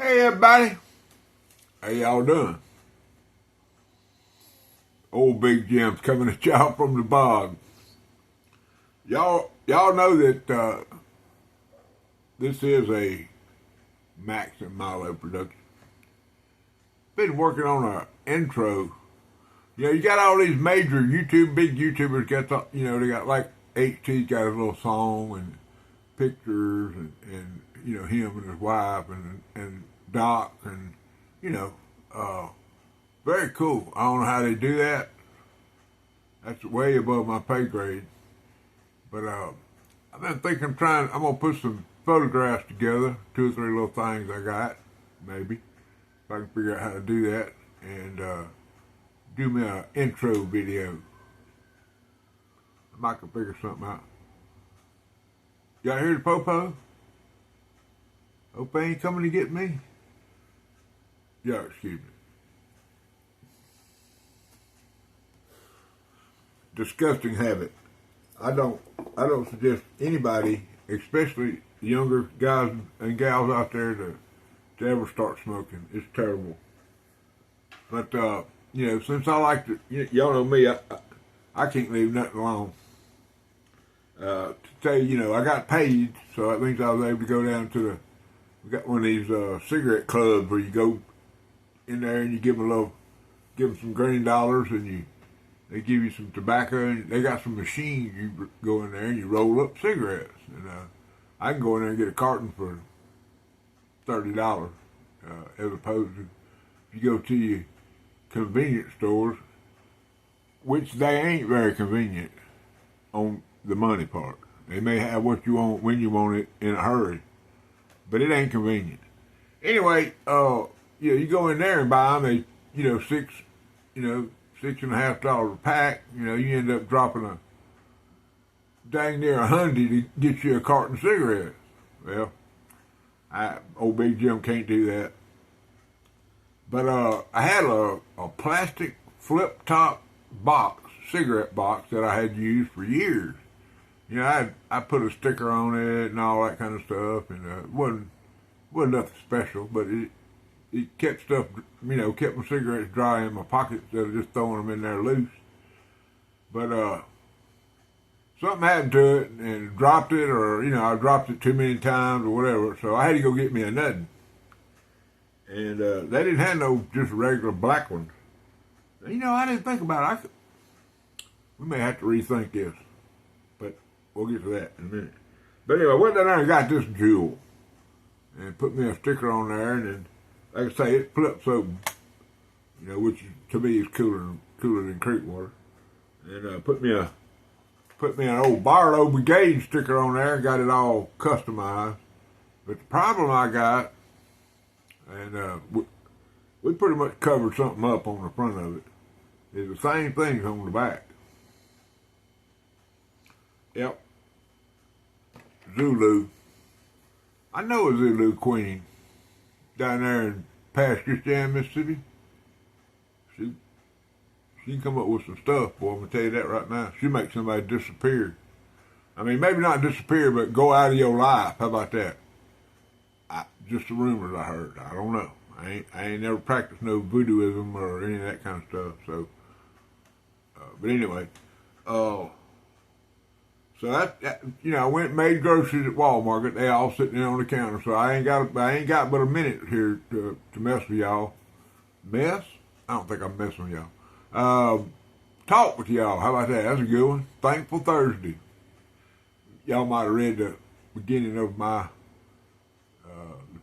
Hey everybody, how y'all doing? Old Big Jim's coming at y'all from the bog. Y'all know that this is a Max and Milo production. Been working on an intro. You got all these major big YouTubers got they got like HT's got his little song and pictures and him and his wife and Doc and very cool. I don't know how they do that. That's way above my pay grade. But I've been thinking I'm gonna put some photographs together, 2 or 3 little things I got, maybe. If I can figure out how to do that and do me an intro video. I might can figure something out. Y'all hear the popo? Hope they ain't coming to get me. Yeah, excuse me. Disgusting habit. I don't suggest anybody, especially younger guys and gals out there, to ever start smoking. It's terrible. But since I like to, y'all know me, I can't leave nothing alone. To tell you, I got paid, so that means I was able to go down to we got one of these cigarette clubs where you go in there and you give them some green dollars and they give you some tobacco, and they got some machines. You go in there and you roll up cigarettes. And I can go in there and get a carton for $30, as opposed to if you go to your convenience stores, which they ain't very convenient on the money part. They may have what you want when you want it in a hurry, but it ain't convenient. Anyway, you go in there and buy them. $6.50 a pack. You end up dropping a dang near $100 to get you a carton of cigarettes. Well, old Big Jim can't do that. But I had a plastic flip top cigarette box that I had used for years. I put a sticker on it and all that kind of stuff, and it wasn't nothing special, but it kept stuff, kept my cigarettes dry in my pocket instead of just throwing them in there loose. But something happened to it and dropped it, or I dropped it too many times or whatever, so I had to go get me another. And they didn't have no just regular black ones. I didn't think about it. We may have to rethink this, but we'll get to that in a minute. But anyway, I went down there and got this jewel and put me a sticker on there, and then, like I say, it flips open, which to me is cooler than creek water. And put me an old Barlow Brigade sticker on there, got it all customized. But the problem I got, and we pretty much covered something up on the front of it, is the same thing on the back. Yep. Zulu. I know a Zulu queen down there in past Christian, Mississippi. She can come up with some stuff, boy. I'm going to tell you that right now. She makes somebody disappear. I mean, maybe not disappear, but go out of your life. How about that? Just the rumors I heard. I don't know. I ain't never practiced no voodooism or any of that kind of stuff. So, but anyway, so that I went and made groceries at Walmart. They all sitting there on the counter. So I ain't got but a minute here to mess with y'all. Mess? I don't think I'm messing with y'all. Talk with y'all. How about that? That's a good one. Thankful Thursday. Y'all might have read the beginning of my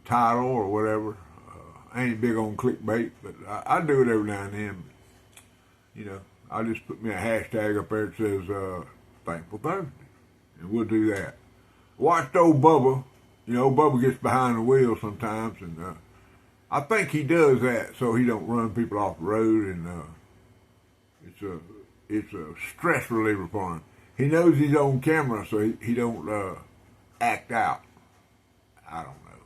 title or whatever. I ain't big on clickbait, but I do it every now and then. I'll just put me a hashtag up there that says Thankful Thursday, and we'll do that. Watched old Bubba. Bubba gets behind the wheel sometimes, and I think he does that so he don't run people off the road, and it's a stress reliever for him. He knows he's on camera, so he don't act out. I don't know.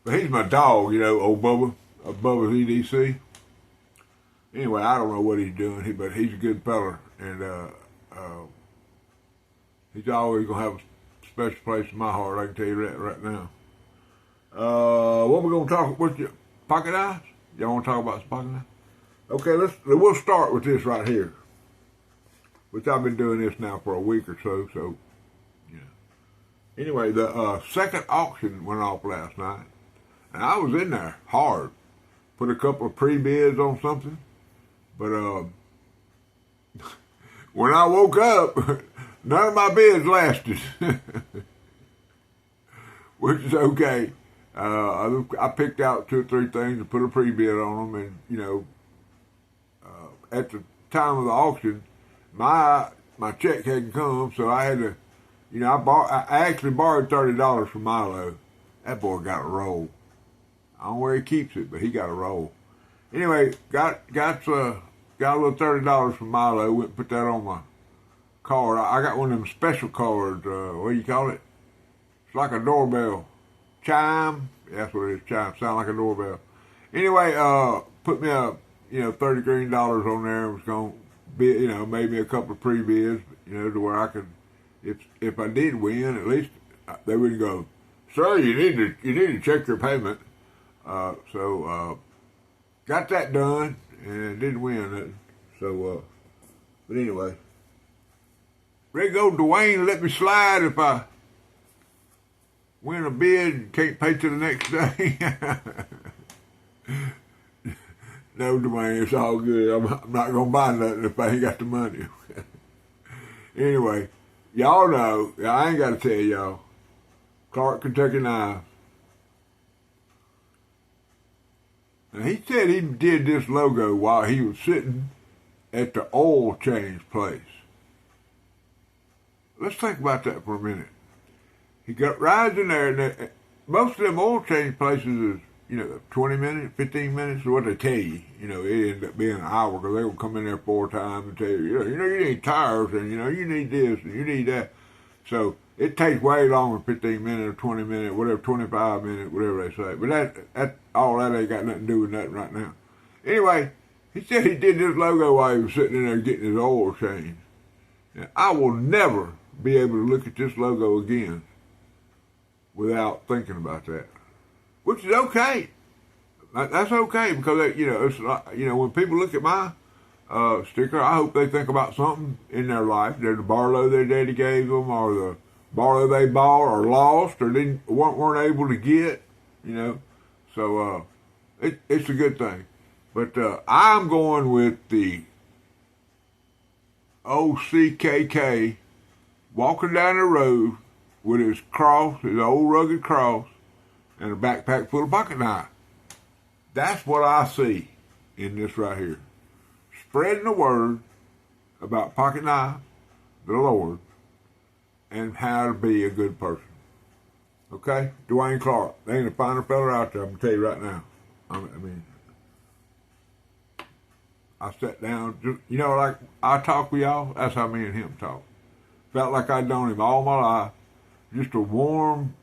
But he's my dog, old Bubba. Bubba's EDC. Anyway, I don't know what he's doing, but he's a good feller, and he's always going to have a special place in my heart, I can tell you that right now. What we gonna talk? What's your pocket knives? Y'all want to talk about some pocket knives? Okay, we'll start with this right here, which I've been doing this now for a week or so. So, yeah. Anyway, the second auction went off last night, and I was in there hard. Put a couple of pre-bids on something, but when I woke up, none of my bids lasted, which is okay. I picked out 2 or 3 things and put a pre-bid on them, and at the time of the auction, my check hadn't come, so I had to, I actually borrowed $30 from Milo. That boy got a roll. I don't know where he keeps it, but he got a roll. Anyway, got a little $30 from Milo. Went and put that on my card. I got one of them special cards. What do you call it? It's like a doorbell chime. That's what it is. Chime. Sound like a doorbell. Anyway, put me up. $30 green on there. It was gonna be, maybe a couple of pre-bids, to where I could, if I did win, at least they wouldn't go, sir, you need to check your payment. So got that done and didn't win nothing. So, but anyway, ready to go, Dwayne. Let me slide if I win a bid and can't pay till the next day. No, Dwayne, it's all good. I'm not gonna buy nothing if I ain't got the money. Anyway, y'all know, I ain't got to tell y'all, Clark Kentucky Knives. Now, he said he did this logo while he was sitting at the oil change place. Let's think about that for a minute. He got rides in there, and most of them oil change places is, 20 minutes, 15 minutes is what they tell you. It ended up being an hour because they will come in there 4 times and tell you, you need tires and, you need this and you need that. So it takes way longer than 15 minutes or 20 minutes, whatever, 25 minutes, whatever they say. But all that ain't got nothing to do with nothing right now. Anyway, he said he did this logo while he was sitting in there getting his oil changed. Now, I will never be able to look at this logo again without thinking about that, which is okay. That's okay because, it's when people look at my sticker, I hope they think about something in their life. They're the Barlow their daddy gave them, or the Barlow they bought or lost or weren't able to get, So it's a good thing. But I'm going with the OCKK walking down the road with his cross, his old rugged cross, and a backpack full of pocket knives. That's what I see in this right here. Spreading the word about pocket knives, the Lord, and how to be a good person. Okay? Dwayne Clark. There ain't a finer fella out there, I'm going to tell you right now. I sat down, like I talk with y'all, that's how me and him talk. Felt like I'd known him all my life. Just a warm,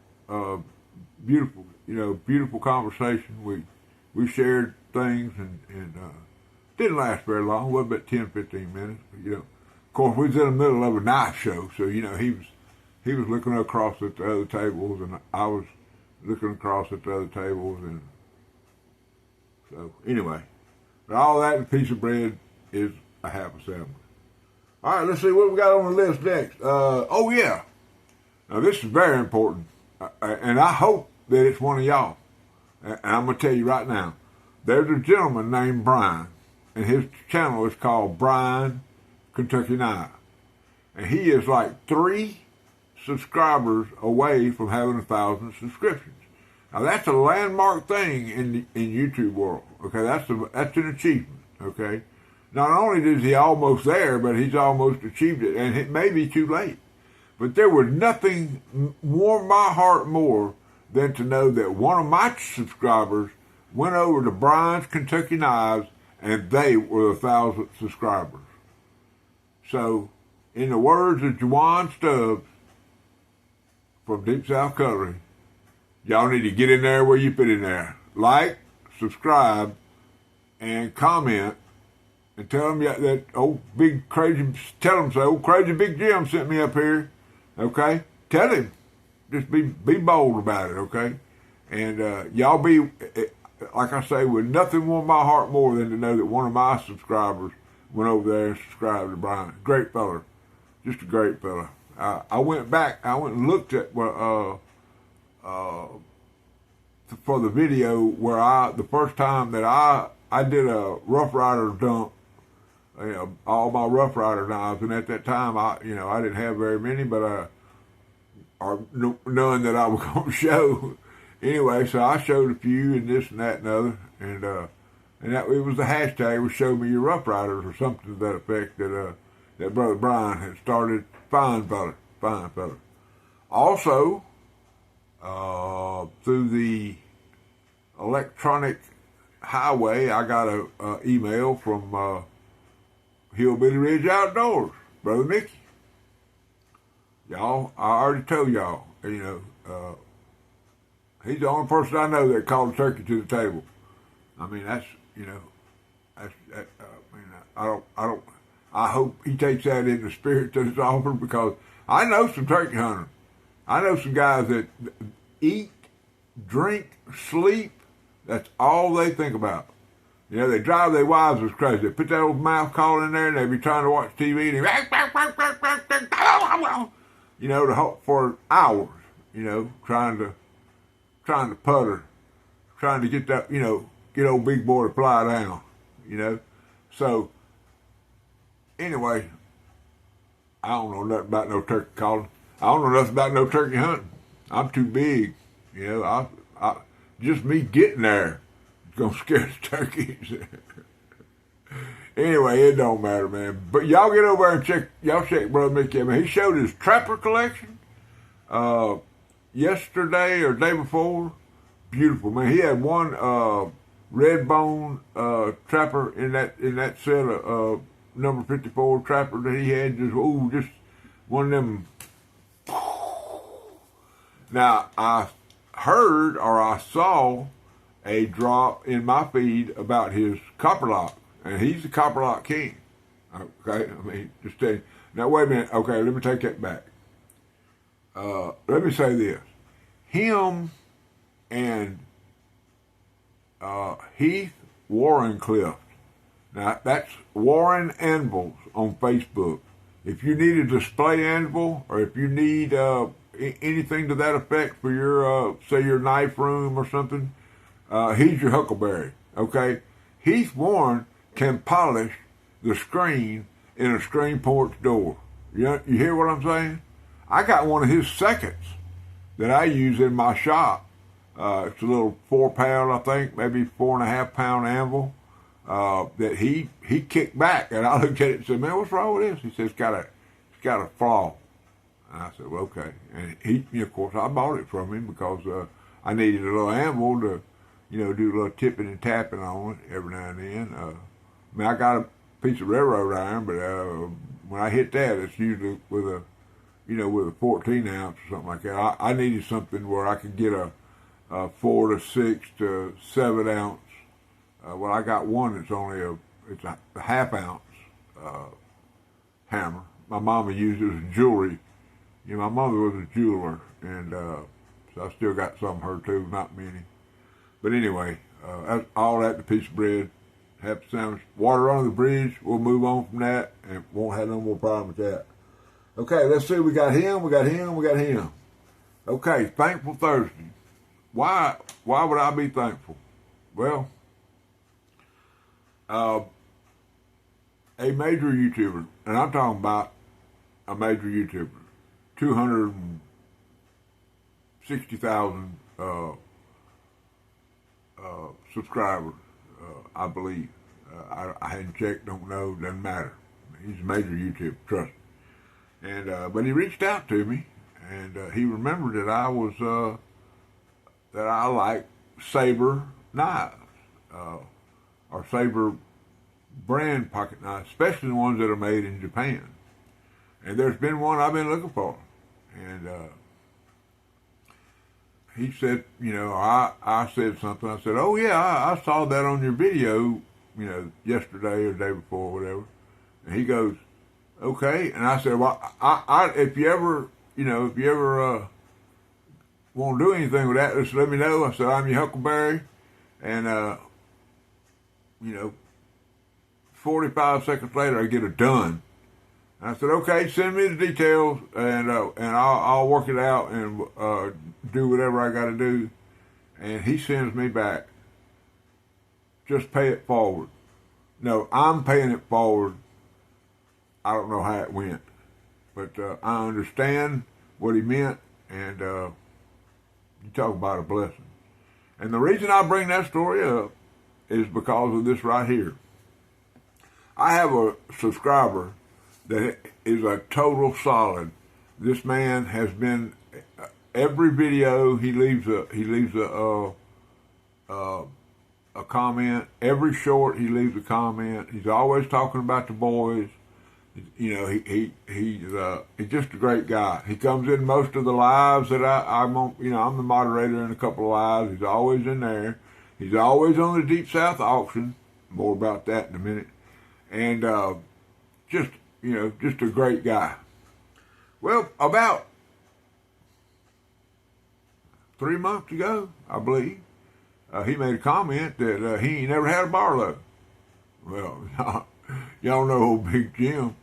beautiful, beautiful conversation. We shared things and didn't last very long. It wasn't but 10, 15 minutes. But, of course, we was in the middle of a knife show, so he was looking across at the other tables, and I was looking across at the other tables, and so anyway. But all that and a piece of bread is a half a sandwich. All right, let's see what we got on the list next. Oh yeah, now this is very important, and I hope that it's one of y'all. And I'm going to tell you right now, there's a gentleman named Brian, and his channel is called Brian Kentucky Knives. And he is like 3 subscribers away from having 1,000 subscriptions. Now that's a landmark thing in YouTube world. Okay, that's an achievement. Okay, not only is he almost there, but he's almost achieved it, and it may be too late. But there was nothing warmed my heart more than to know that one of my subscribers went over to Brian's Kentucky Knives, and they were 1,000 subscribers. So, in the words of Juwan Stubbs from Deep South Cutlery, y'all need to get in there where you fit in there. Like, subscribe, and comment, and tell them that old big crazy, say, old crazy Big Jim sent me up here. Okay? Tell him. Just be bold about it, okay? And y'all be, like I say, with nothing warm my heart more than to know that one of my subscribers went over there and subscribed to Brian. Great fella. Just a great fella. I went back, I went and looked at for the video where the first time that I did a Rough Rider dump, all my Rough Rider knives, and at that time I didn't have very many, but or none that I was going to show. Anyway, so I showed a few and this and that and other, and that it was the hashtag was show me your Rough Riders or something to that effect that Brother Brian had started. Fine fella. Also, through the electronic highway, I got a email from Hillbilly Ridge Outdoors, Brother Mickey. Y'all, I already told y'all, he's the only person I know that called a turkey to the table. I mean, I hope he takes that in the spirit that it's offered, because I know some turkey hunters. I know some guys that eat, drink, sleep. That's all they think about. They drive their wives as crazy. They put that old mouth call in there, and they be trying to watch TV, and for hours, trying to putter, trying to get that, get old big boy to fly down, So, anyway, I don't know nothing about no turkey calling. I don't know nothing about no turkey hunting. I'm too big, just me getting there is gonna scare the turkeys. Anyway, it don't matter, man. But y'all get over there and check Brother Mickey. I mean, he showed his trapper collection yesterday or day before. Beautiful, man. He had one red bone trapper in that set of number 54 trapper that he had. Just one of them. Now, I heard or I saw a drop in my feed about his copperlock, and he's the copperlock king. Okay, I mean, just tell you. Now, wait a minute. Okay, let me take that back. Let me say this. Him and Heath Warrenclyffe. Now, that's Warren Anvils on Facebook. If you need a display anvil, or if you need anything to that effect for your, say, your knife room or something, he's your huckleberry, okay? Heath Warren can polish the screen in a screen porch door. You hear what I'm saying? I got one of his seconds that I use in my shop. It's a little 4-pound, I think, maybe 4.5-pound anvil that he kicked back, and I looked at it and said, "Man, what's wrong with this?" He said, "It's got a flaw." And I said, "Well, okay." And of course, I bought it from him because I needed a little anvil to, do a little tipping and tapping on it every now and then. I mean, I got a piece of railroad iron, but when I hit that, it's usually with a 14 ounce or something like that. I needed something where I could get a 4 to 6 to 7 ounce. Well, I got one that's only a half ounce hammer. My mama used it as jewelry. My mother was a jeweler, and so I still got some of her too, not many. But anyway, all that, the piece of bread, half a sandwich, water under the bridge. We'll move on from that, and won't have no more problem with that. Okay, let's see. We got him. Okay, Thankful Thursday. Why would I be thankful? Well, a major YouTuber, and I'm talking about a major YouTuber, 260,000 subscribers, I believe. I hadn't checked, don't know, doesn't matter. He's a major YouTuber, trust me. And but he reached out to me, and he remembered that I like Saber knives, or Saber brand pocket knives, especially the ones that are made in Japan. And there's been one I've been looking for, and he said, I said something. I said, "Oh yeah, I saw that on your video, yesterday or the day before, or whatever." And he goes, "Okay." And I said, "Well, if you ever want want to do anything with that, just let me know. I said, I'm your Huckleberry. And, 45 seconds later, I get a done. I said, okay, send me the details, and I'll work it out and do whatever I got to do. And he sends me back, just pay it forward. No, I'm paying it forward. I don't know how it went, but I understand what he meant, and you talk about a blessing. And the reason I bring that story up is because of this right here. I have a subscriber that is a total solid. This man has been every video he leaves a comment. Every short he leaves a comment. He's always talking about the boys. You know, he's just a great guy. He comes in most of the lives that I'm on. You know, I'm the moderator in a couple of lives. He's always in there. He's always on the Deep South auction. More about that in a minute. And just a great guy. Well, about 3 months ago, I believe, he made a comment that he ain't never had a Barlow. Well, y'all know old Big Jim.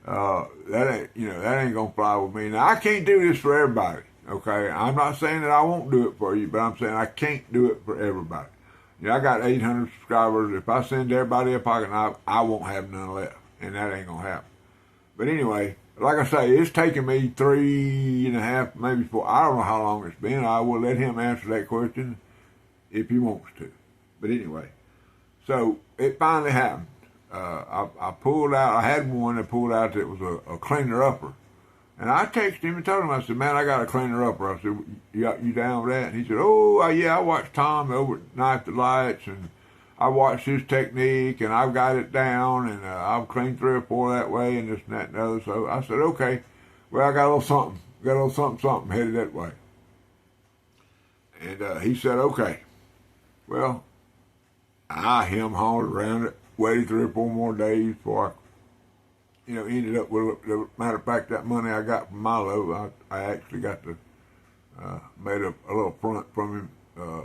That ain't gonna fly with me. Now, I can't do this for everybody. Okay, I'm not saying that I won't do it for you, but I'm saying I can't do it for everybody. You know, I got 800 subscribers. If I send everybody a pocket knife, I won't have none left, and that ain't gonna happen. But anyway, like I say, it's taken me 3.5, maybe 4. I don't know how long it's been. I will let him answer that question if he wants to. But anyway, so it finally happened. I pulled out. I had one that pulled out that was a cleaner upper, and I texted him and told him, I said, "Man, I got a cleaner upper." I said, "You down with that?" And he said, "Oh, yeah, I watched Tom over Knife the Lights, and I watched his technique, and I've got it down, and I've cleaned 3 or 4 that way, and this and that and the other." So I said, "Okay, well, I got a little something headed that way." And he said, "Okay." Well, I hem-hawed around it, waited 3 or 4 more days before I, ended up with it. Matter of fact, that money I got from Milo, I actually got to, made a little front from him a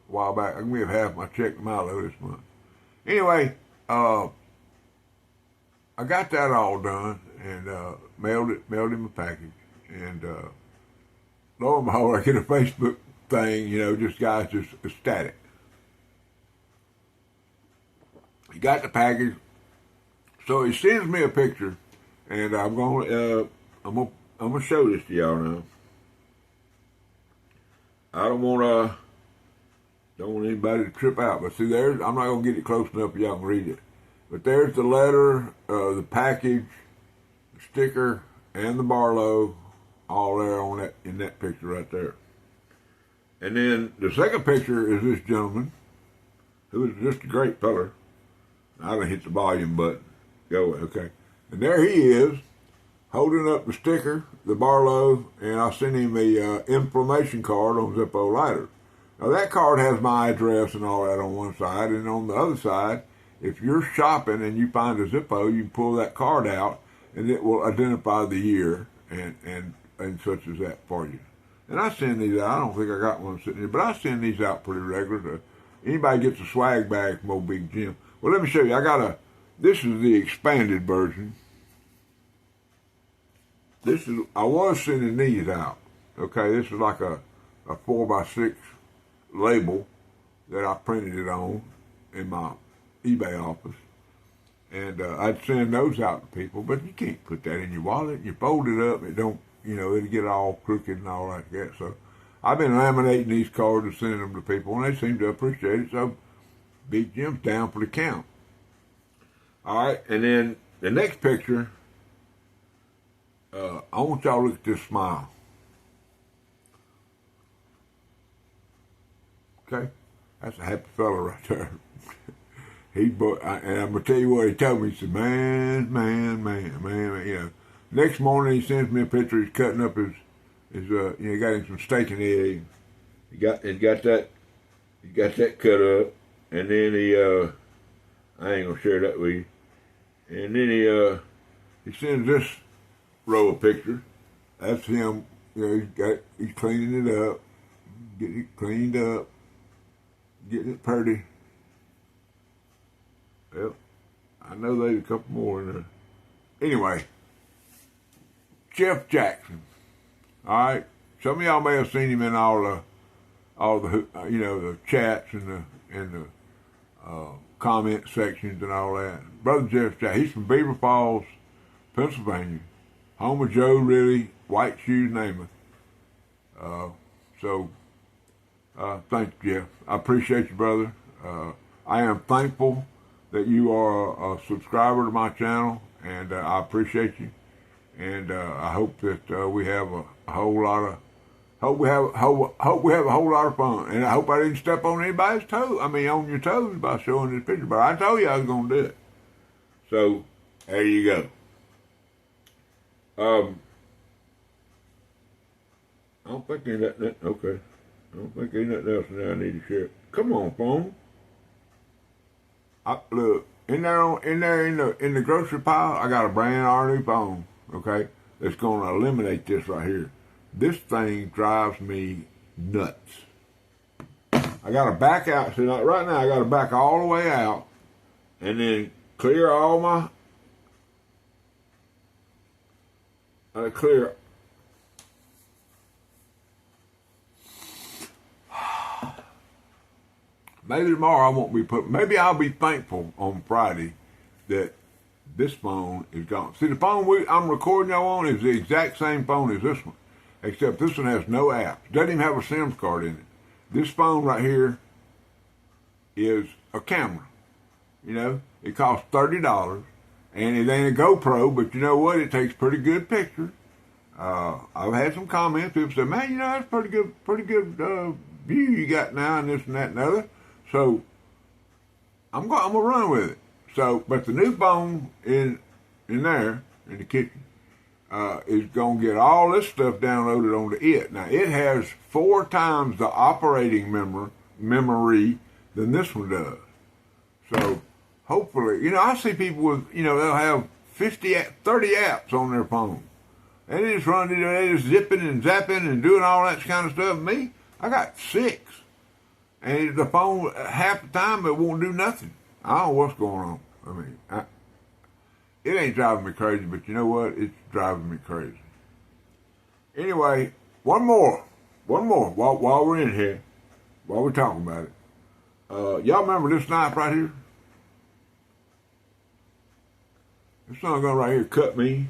while back. I can give half my check to Milo this month. Anyway, I got that all done and mailed him a package. And lo and behold, I get a Facebook thing, just guys just ecstatic. He got the package, so he sends me a picture, and I'm gonna show this to y'all now. I don't want anybody to trip out, but see, I'm not gonna get it close enough for y'all can read it. But there's the letter, the package, the sticker, and the Barlow, all there in that picture right there. And then the second picture is this gentleman, who is just a great feller. I done hit the volume button. Go away, okay. And there he is, holding up the sticker, the Barlow, and I sent him a information card on Zippo Lighters. Now that card has my address and all that on one side, and on the other side, if you're shopping and you find a Zippo, you can pull that card out, and it will identify the year and such as that for you. And I send these out. I don't think I got one sitting here, but I send these out pretty regular. Anybody gets a swag bag from old Big Jim. Well, let me show you. This is the expanded version. I was sending these out. Okay, this is like a 4x6 label that I printed it on in my eBay office. And I'd send those out to people, but you can't put that in your wallet. You fold it up, it'll get all crooked and all like that. So I've been laminating these cards and sending them to people, and they seem to appreciate it. So Big Jim's down for the count. All right, and then the next picture, I want y'all to look at this smile. Okay, that's a happy fella right there. And I'm gonna tell you what he told me. He said, "Man. Next morning he sends me a picture. He's cutting up his he got him some steak and egg. He got that cut up, and then I ain't gonna share that with you. And then he sends this row of pictures. That's him. He's cleaning it up. getting it cleaned up, getting it pretty. Well, I know there's a couple more in there. Anyway, Jeff Jackson. All right, some of y'all may have seen him in all the the chats and the comment sections and all that. Brother Jeff Jackson. He's from Beaver Falls, Pennsylvania, home of Joe Really, White Shoes Namath. Thank you, Jeff. I appreciate you, brother. I am thankful that you are a subscriber to my channel, and I appreciate you. And I hope that we have a whole lot of hope we have a whole lot of fun. And I hope I didn't step on anybody's toe. I mean, on your toes by showing this picture. But I told you I was gonna do it. So there you go. I don't think there's nothing. Okay. I don't think there's nothing else that I need to share. Come on, phone. Look in the grocery pile. I got a brand new phone. Okay, that's going to eliminate this right here. This thing drives me nuts. I got to back out. So right now I got to back all the way out, and then clear all my. Clear. Maybe tomorrow I won't be maybe I'll be thankful on Friday that this phone is gone. See, the phone I'm recording y'all on is the exact same phone as this one, except this one has no apps. Doesn't even have a SIM card in it. This phone right here is a camera. You know, it costs $30, and it ain't a GoPro, but you know what? It takes pretty good pictures. I've had some comments. People say, "Man, you know that's pretty good view you got now, and this and that and the other." So I'm gonna run with it. So, but the new phone in there in the kitchen is gonna get all this stuff downloaded onto it. Now it has 4 times the operating memory than this one does. So hopefully, you know, I see people with, you know, they'll have 30 apps on their phone. And they just run, they just zipping and zapping and doing all that kind of stuff. Me, I got 6. And the phone, half the time, it won't do nothing. I don't know what's going on. I mean, it ain't driving me crazy, but you know what? It's driving me crazy. Anyway, one more while we're in here, while we're talking about it. Y'all remember this knife right here? This son gun right here cut me.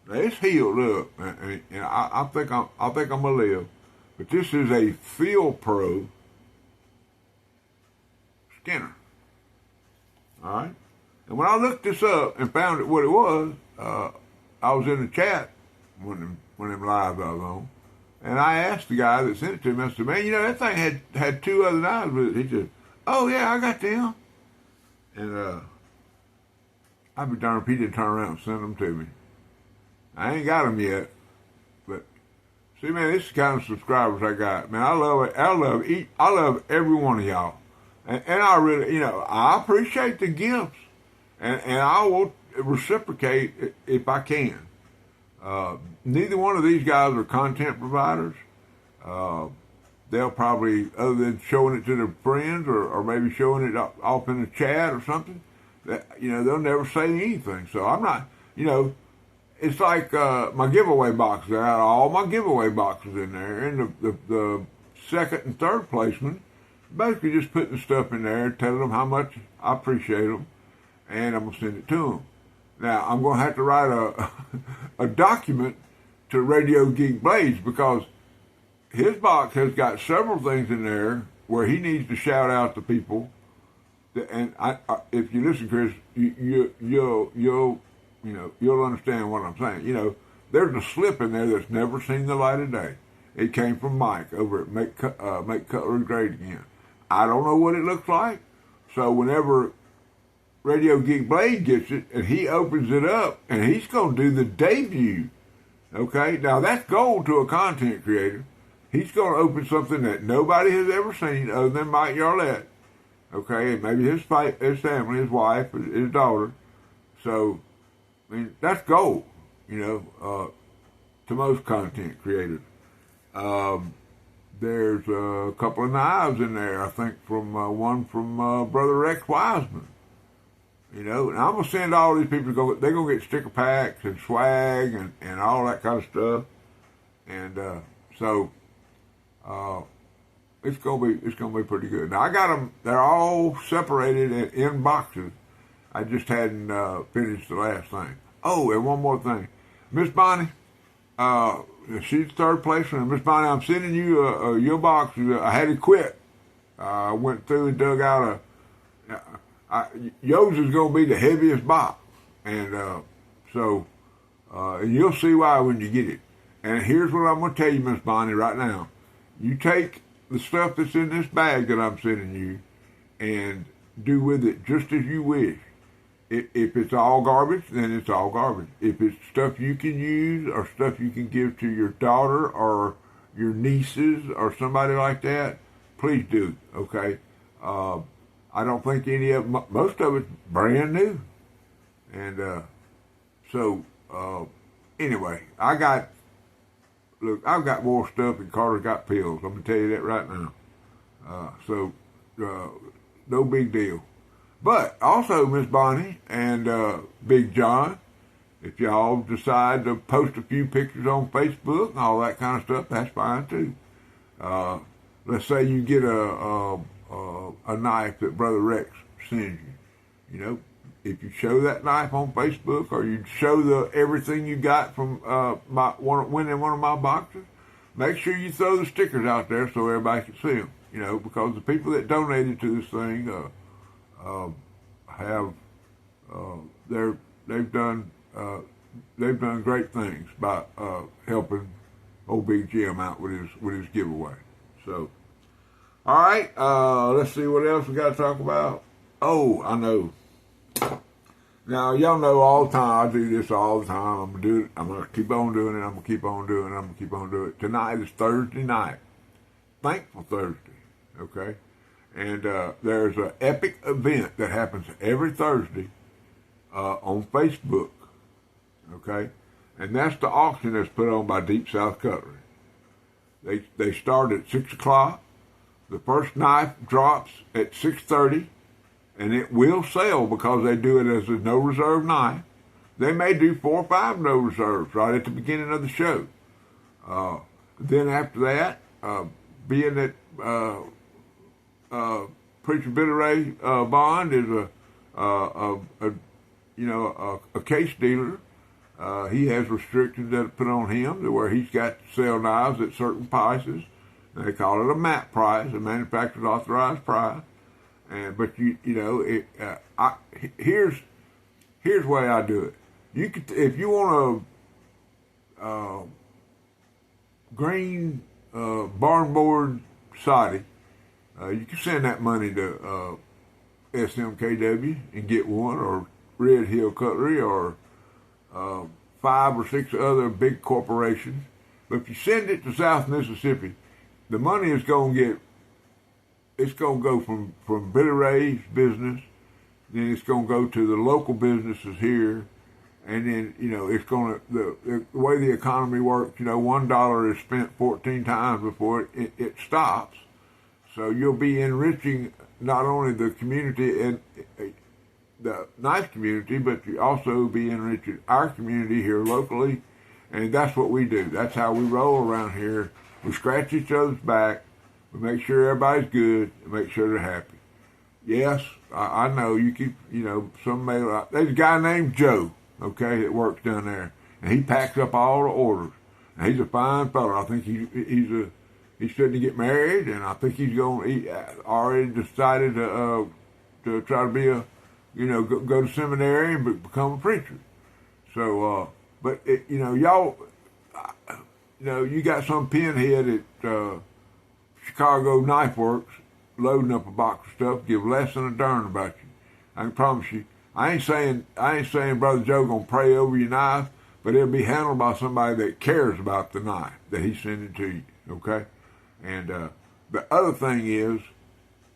Now it's healed up, and I think I'm gonna live. But this is a Field Pro Skinner. All right. And when I looked this up and found what it was, I was in the chat when them lives I was on, and I asked the guy that sent it to me. I said, "Man, you know that thing had 2 other knives with it." He said, "Oh yeah, I got them." And I'd be darned if he didn't turn around and send them to me. I ain't got them yet, but see, man, this is the kind of subscribers I got. Man, I love it. I love every one of y'all, and I really, you know, I appreciate the gifts, and I will reciprocate if I can. Neither one of these guys are content providers. They'll probably, other than showing it to their friends or maybe showing it off in the chat or something, that, you know, they'll never say anything. So I'm not, you know. It's like my giveaway boxes. I had all my giveaway boxes in there, and the second and third placement, basically just putting the stuff in there, telling them how much I appreciate them, and I'm gonna send it to them. Now I'm gonna have to write a document to Radio Geek Blades because his box has got several things in there where he needs to shout out to people. And if you listen, Chris, you'll understand what I'm saying. You know, there's a slip in there that's never seen the light of day. It came from Mike over at Make Cutlery Great Again. I don't know what it looks like, so whenever Radio Geek Blade gets it and he opens it up and he's going to do the debut, okay? Now that's gold to a content creator. He's going to open something that nobody has ever seen other than Mike Yarlett, okay? And maybe his family, his wife, his daughter. So, I mean, that's gold, you know, to most content creators. there's a couple of knives in there. I think from one from Brother Rex Wiseman. You know, and I'm gonna send all these people to go. They're gonna get sticker packs and swag and all that kind of stuff. And so it's gonna be pretty good. Now I got them. They're all separated in boxes. I just hadn't finished the last thing. Oh, and one more thing, Miss Bonnie. She's third place winner. Miss Bonnie, I'm sending you your box. I had to quit. I went through and dug out yours is going to be the heaviest box, and and you'll see why when you get it. And here's what I'm going to tell you, Miss Bonnie, right now. You take the stuff that's in this bag that I'm sending you, and do with it just as you wish. If it's all garbage, then it's all garbage. If it's stuff you can use or stuff you can give to your daughter or your nieces or somebody like that, please do. Okay. I don't think any of most of it's brand new. And anyway, I've got more stuff than Carter got pills. I'm going to tell you that right now. No big deal. But also, Miss Bonnie and Big John, if y'all decide to post a few pictures on Facebook and all that kind of stuff, that's fine too. Let's say you get a knife that Brother Rex sends you. You know, if you show that knife on Facebook or you show everything you got from winning one of my boxes, make sure you throw the stickers out there so everybody can see them. You know, because the people that donated to this thing they've done great things by helping old Big Jim out with his giveaway. So, all right, let's see what else we got to talk about. Oh, I know. Now y'all know all the time I do this all the time. I'm gonna do it. I'm gonna keep on doing it. I'm gonna keep on doing it. I'm gonna keep on doing it. Tonight is Thursday night, Thankful Thursday. Okay. And there's an epic event that happens every Thursday on Facebook, okay? And that's the auction that's put on by Deep South Cutlery. They start at 6 o'clock. The first knife drops at 6:30, and it will sell because they do it as a no-reserve knife. They may do 4 or 5 no-reserves right at the beginning of the show. Then after that, being that Preacher Billy Ray Bond is a case dealer. He has restrictions that are put on him to where he's got to sell knives at certain prices. And they call it a MAP price, a manufacturer's authorized price. But here's the way I do it. You could, if you want a green barn board siding. You can send that money to SMKW and get one, or Red Hill Cutlery, or 5 or 6 other big corporations. But if you send it to South Mississippi, the money is going to go from Billy Ray's business, then it's going to go to the local businesses here, and then, it's going to, the way the economy works, $1 is spent 14 times before it stops. So you'll be enriching not only the community and the knife community, but you also be enriching our community here locally. And that's what we do. That's how we roll around here. We scratch each other's back. We make sure everybody's good and make sure they're happy. Yes, I know you keep, there's a guy named Joe, okay, that works down there. And he packs up all the orders. And he's a fine fellow. I think he's starting to get married, and I think he already decided to try to be go to seminary and become a preacher. So, y'all, you got some pinhead at Chicago Knife Works loading up a box of stuff, give less than a darn about you. I can promise you. I ain't saying Brother Joe gonna pray over your knife, but it'll be handled by somebody that cares about the knife that he's sending to you. Okay. And the other thing is,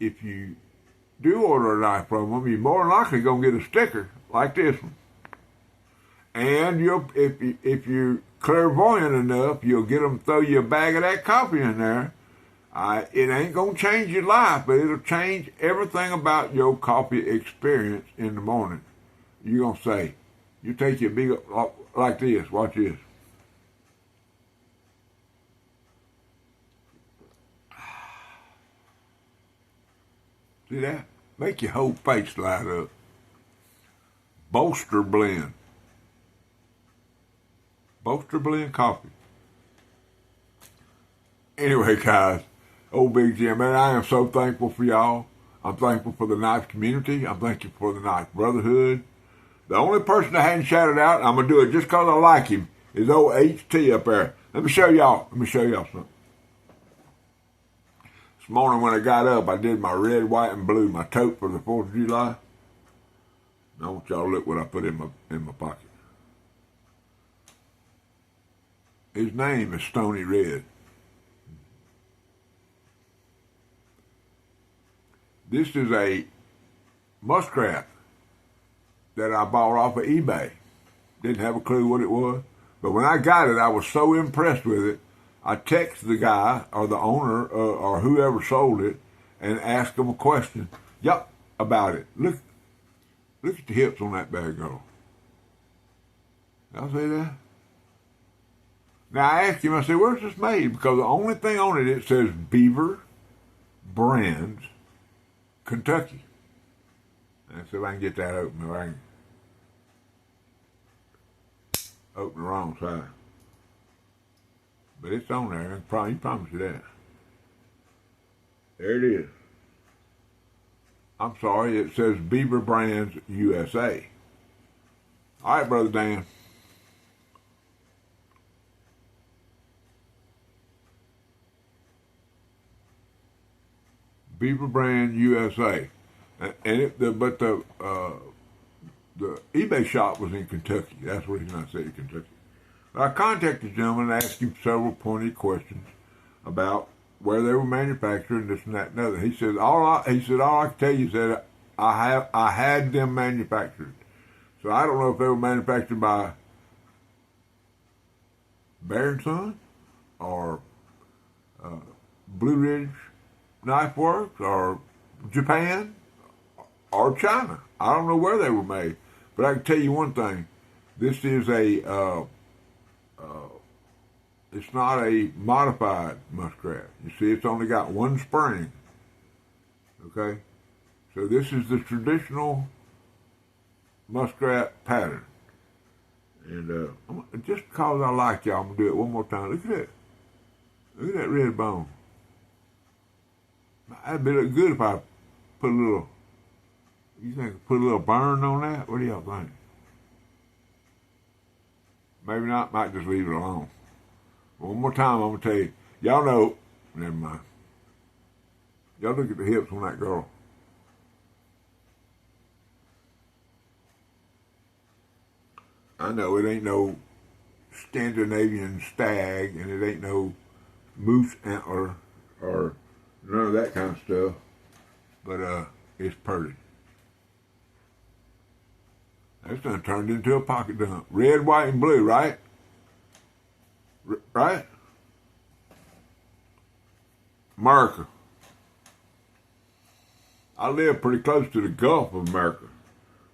if you do order a knife from them, you're more than likely going to get a sticker like this one. And if you're clairvoyant enough, you'll get them to throw you a bag of that coffee in there. It ain't gonna change your life, but it'll change everything about your coffee experience in the morning. You're gonna say, you take your big like this. Watch this. See that? Make your whole face light up. Bolster Blend. Bolster Blend coffee. Anyway, guys, old Big Jim, man, I am so thankful for y'all. I'm thankful for the Knife community. I'm thankful for the Knife Brotherhood. The only person I hadn't shouted out, I'm going to do it just because I like him, is old HT up there. Let me show y'all something. This morning when I got up, I did my red, white, and blue, my tote for the 4th of July. I want y'all to look what I put in my pocket. His name is Stony Red. This is a muskrat that I bought off of eBay. Didn't have a clue what it was. But when I got it, I was so impressed with it, I texted the guy or the owner or whoever sold it and asked him a question. Yup, about it. Look at the hips on that bad girl. Y'all see that? Now I asked him, I said, where's this made? Because the only thing on it, it says Beaver Brands, Kentucky. And so if I can get that open, or I can open the wrong side. But it's on there. I promise you that. There it is. I'm sorry, it says Beaver Brands USA. All right, Brother Dan. Beaver Brand USA. And the eBay shop was in Kentucky. That's the reason I said Kentucky. I contacted the gentleman and asked him several pointed questions about where they were manufactured and this and that and other. He said all I can tell you is that I had them manufactured. So I don't know if they were manufactured by Bear & Son or Blue Ridge Knife Works or Japan or China. I don't know where they were made, but I can tell you one thing: this is it's not a modified muskrat. You see, it's only got one spring. Okay, so this is the traditional muskrat pattern, and just because I like y'all, I'm gonna do it one more time. Look at that! Look at that red bone. That'd be look good if I put a little. You think put a little burn on that? What do y'all think? Maybe not. Might just leave it alone. One more time, I'm gonna tell you. Y'all know. Never mind. Y'all look at the hips on that girl. I know it ain't no Scandinavian stag, and it ain't no moose antler or none of that kind of stuff. But it's pretty. That's done turned into a pocket dump. Red, white, and blue, right? Right? America. I live pretty close to the Gulf of America.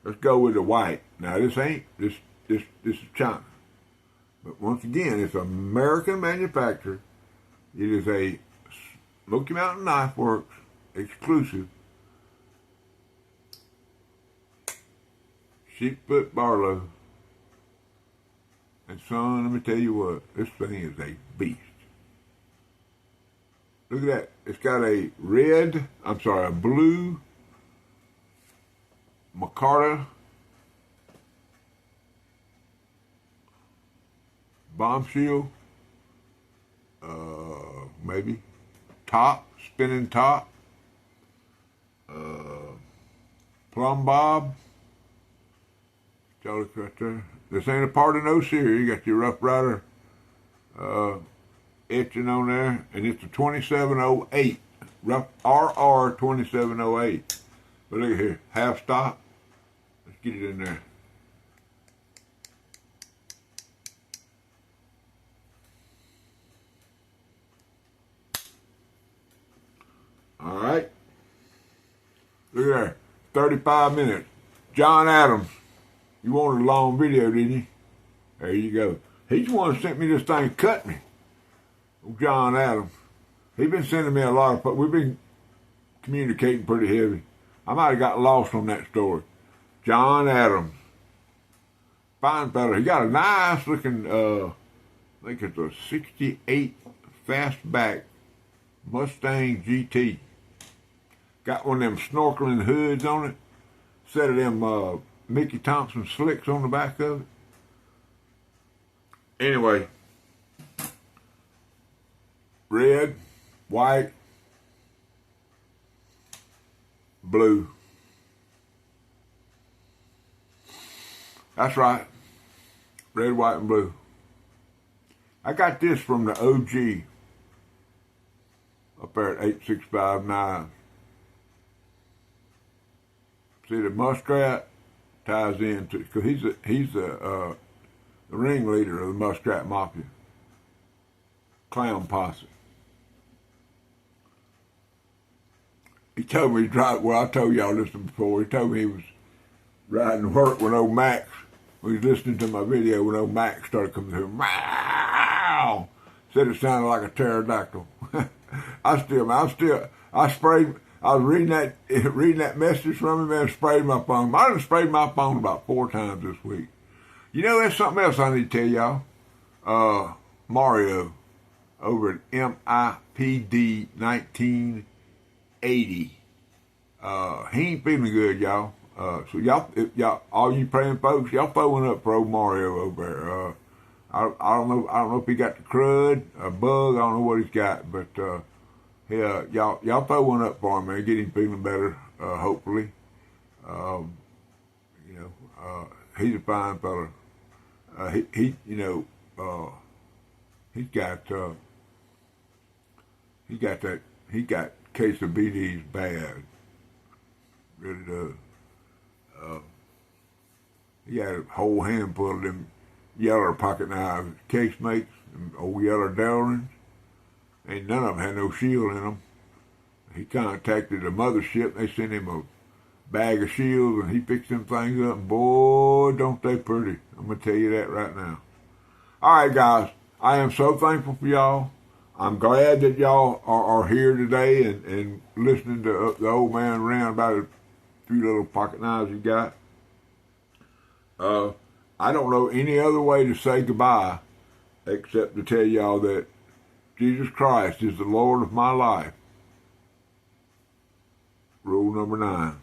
Let's go with the white. Now this is China. But once again, it's American manufactured. It is a Smoky Mountain Knife Works exclusive. Sheepfoot Barlow. And son, let me tell you what, this thing is a beast. Look at that. It's got a blue micarta bombshell, maybe, spinning top, plumb bob, Look right there. This ain't a part of no series. You got your Rough Rider etching on there, and it's a 2708. Rough RR 2708. But look at here, half stop. Let's get it in there. 35 minutes. John Adams, you wanted a long video, didn't you? There you go. He's the one who sent me this thing, cut me. John Adams. He's been sending me a lot of, we've been communicating pretty heavy. I might have got lost on that story. John Adams. Fine fella. He got a nice looking, I think it's a 68 fastback Mustang GT. Got one of them snorkeling hoods on it. Set of them Mickey Thompson slicks on the back of it. Anyway, red, white, blue. That's right. Red, white, and blue. I got this from the OG up there at 8659. See, the Muskrat ties into, because he's the ringleader of the Muskrat Mafia. Clown Posse. He told me I told y'all this before, he told me he was riding to work with old Max. He was listening to my video when old Max started coming through. Wow! Said it sounded like a pterodactyl. I was reading that message from him and sprayed my phone. I done sprayed my phone about 4 times this week. You know, there's something else I need to tell y'all. Mario over at MIPD 1980. He ain't feeling good, y'all. So y'all, all you praying folks, y'all throwing up for old Mario over there. I don't know if he got the crud, a bug, I don't know what he's got, but yeah, y'all throwing up for him, man. Get him feeling better, hopefully. He's a fine fella. He got case of BD's bad. Really does. He had a whole handful of them yeller pocket knives, case mates, them old yeller Delrins. Ain't none of them had no shield in them. He contacted the mothership. They sent him a bag of shields, and he fixed them things up. And boy, don't they pretty. I'm going to tell you that right now. All right, guys. I am so thankful for y'all. I'm glad that y'all are here today and listening to the old man rant about a few little pocket knives he got. I don't know any other way to say goodbye except to tell y'all that Jesus Christ is the Lord of my life. Rule number 9.